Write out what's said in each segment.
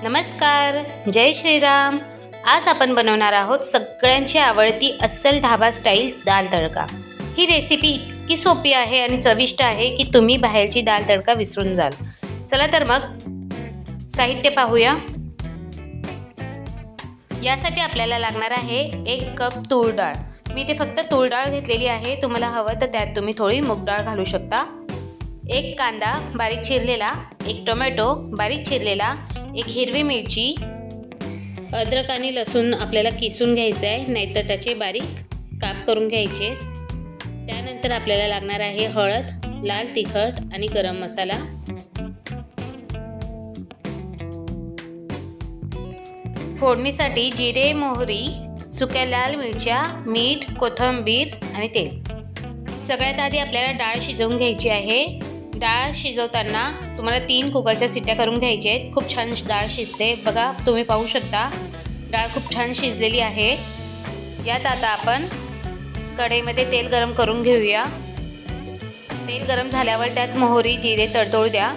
नमस्कार, जय श्रीराम। आज आपण बनवणार आहोत सगळ्यांची आवडती अस्सल ढाबा स्टाईल दाल तडका। ही रेसिपी इतकी सोपी आहे आणि चविष्ट आहे की तुम्ही बाहेरची दाल तडका विसरून जाल। चला तर मग साहित्य पाहूया। यासाठी आपल्याला लागणार आहे 1 कप तूर डाळ। मी ते फक्त तूर डाळ घेतलेली आहे, तुम्हाला हवं तर त्यात तुम्ही थोडी मूग डाळ घालू शकता। 1 कांदा बारीक चिरलेला, 1 टोमॅटो बारीक चिरलेला, 1 हिरवी मिरची, अद्रक आणि लसूण आपल्याला किसून घ्यायचं आहे, नाहीतर त्याचे बारीक काप करून घ्यायचे। त्यानंतर आपल्याला लागणार आहे हळद, लाल तिखट आणि गरम मसाला। फोडणीसाठी जिरे, मोहरी, सुक्या लाल मिरच्या, मीठ, कोथिंबीर आणि तेल। सगळ्यात आधी आपल्याला डाळ शिजवून घ्यायची आहे। डाळ शिजवताना तुम्हाला 3 कुकरच्या शिट्ट्या करून घ्यायच्या आहेत। खूप छान डाळ शिजते, बघा तुम्ही पाहू शकता डाळ खूप छान शिजलेली आहे। यात आता आपण कढईमध्ये तेल गरम करून घेऊया। तेल गरम झाल्यावर त्यात मोहरी, जिरे तडतडू द्या।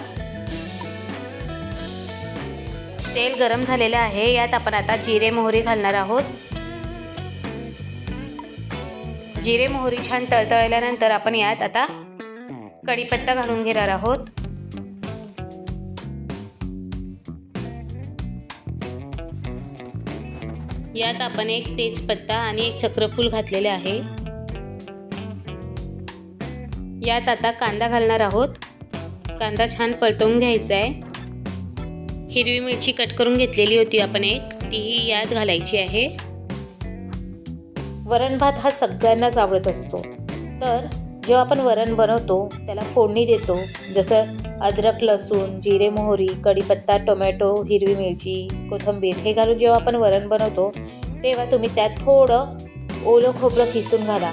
तेल गरम झालेलं आहे, यात आपण आता जिरे मोहरी घालणार आहोत। जिरे मोहरी छान तळतळल्यानंतर आपण यात आता कढीपत्ता घालून घेणार आहोत। यात आपण 1 तेजपत्ता आणि 1 चक्रफूल घातलेले आहे। यात आता कांदा घालणार आहोत। कांदा छान परतवून घ्यायचा आहे। हिरवी मिरची कट करून घेतलेली होती आपण एक, तीही यात घालायची आहे। वरण भात हा सगळ्यांनाच आवडत असतो, तर जेव्हा आपण वरण बनवतो त्याला फोडणी देतो, जसं अद्रक, लसूण, जिरे, मोहरी, कढीपत्ता, टोमॅटो, हिरवी मिरची, कोथिंबीर हे घालून जेव्हा आपण वरण बनवतो तेव्हा तुम्ही त्यात थोडं ओलं खोबरं किसून घाला।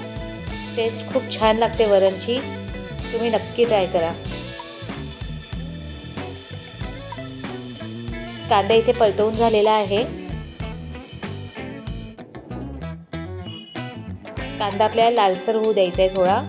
टेस्ट खूप छान लागते वरणची, तुम्ही नक्की ट्राय करा। कांदा इथे परतवून झालेला आहे। कांदा आपल्याला लालसर होऊ द्यायचा आहे थोडा।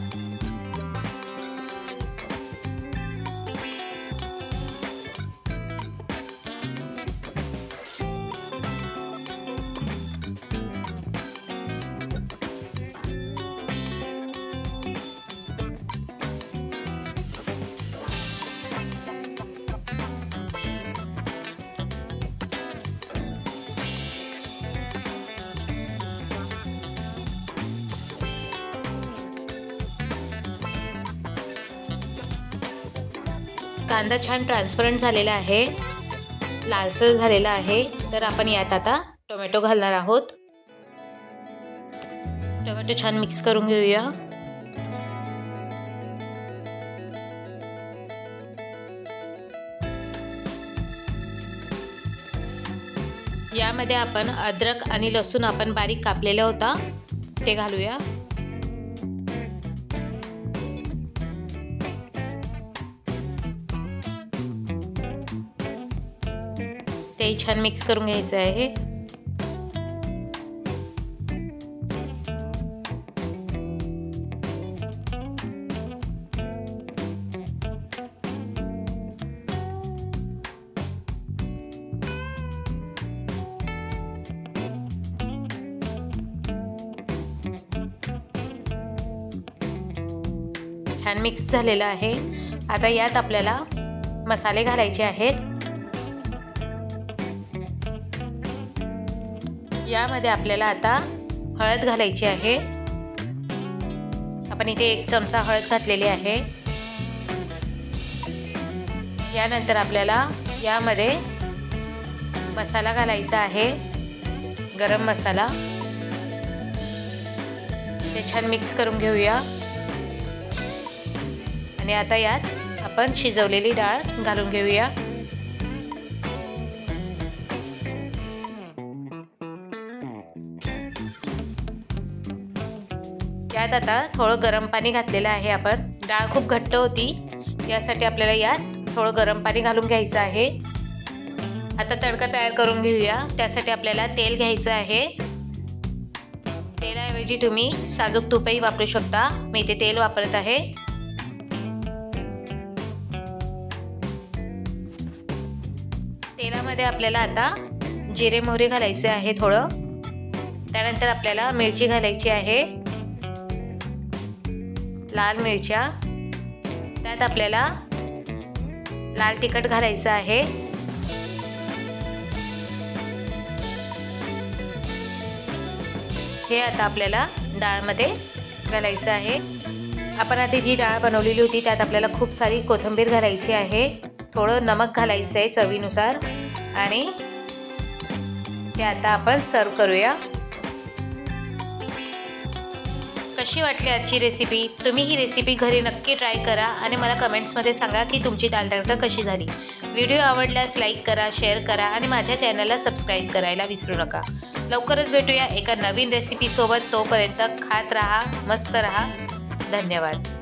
कांदा छान ट्रान्सपरंट झालेला आहे, लालसर झालेला आहे, तर आपण यात आता टोमॅटो घालणार आहोत। टोमॅटो छान मिक्स करून घेऊया। यामध्ये आपण अद्रक आणि लसूण आपण बारीक कापलेला होता ते घालूया। ते छान मिक्स करून घ्यायचं आहे। छान मिक्स झालेलं आहे। आता यात आपल्याला मसाले घालायचे आहेत। यामध्ये आपल्याला आता हळद घालायची आहे। आपण इथे 1 चमचा हळद घातलेली आहे। यानंतर आपल्याला यामध्ये मसाला घालायचा आहे, गरम मसाला। ते छान मिक्स करून घेऊया आणि आता यात आपण शिजवलेली डाळ घालून घेऊया। यात आता थोडं गरम पाणी घातलेलं आहे आपण। डाळ खूप घट्ट होती, यासाठी आपल्याला यात थोडं गरम पाणी घालून घ्यायचं आहे। आता तडका तयार करून घेऊया। त्यासाठी आपल्याला तेल घ्यायचं आहे। तेलाऐवजी तुम्ही साजूक तूपही वापरू शकता, मी इथे तेल वापरत आहे। तेलामध्ये आपल्याला आता जिरे मोहरी घालायचे आहे थोडं. त्यानंतर आपल्याला मिरची घालायची आहे, लाल मिरच्या. त्यात आपल्याला लाल तिखट घालायचं आहे. हे आता आपल्याला डाळमध्ये घालायचं आहे. आपण आधी जी डाळ बनवलेली होती त्यात आपल्याला खूप सारी कोथिंबीर घालायची आहे. थोडं नमक घालायचं आहे चवीनुसार आणि ते आता आपण सर्व करूया. कशी वाटली आजची रेसिपी? तुम्ही ही रेसिपी घरी नक्की ट्राय करा आणि मला कमेंट्समध्ये सांगा की तुमची दाल तडका कशी झाली. व्हिडिओ आवडल्यास लाईक करा, शेअर करा आणि माझ्या चॅनलला सबस्क्राईब करायला विसरू नका. लवकरच भेटूया एका नवीन रेसिपीसोबत. तोपर्यंत खात राहा, मस्त राहा. धन्यवाद.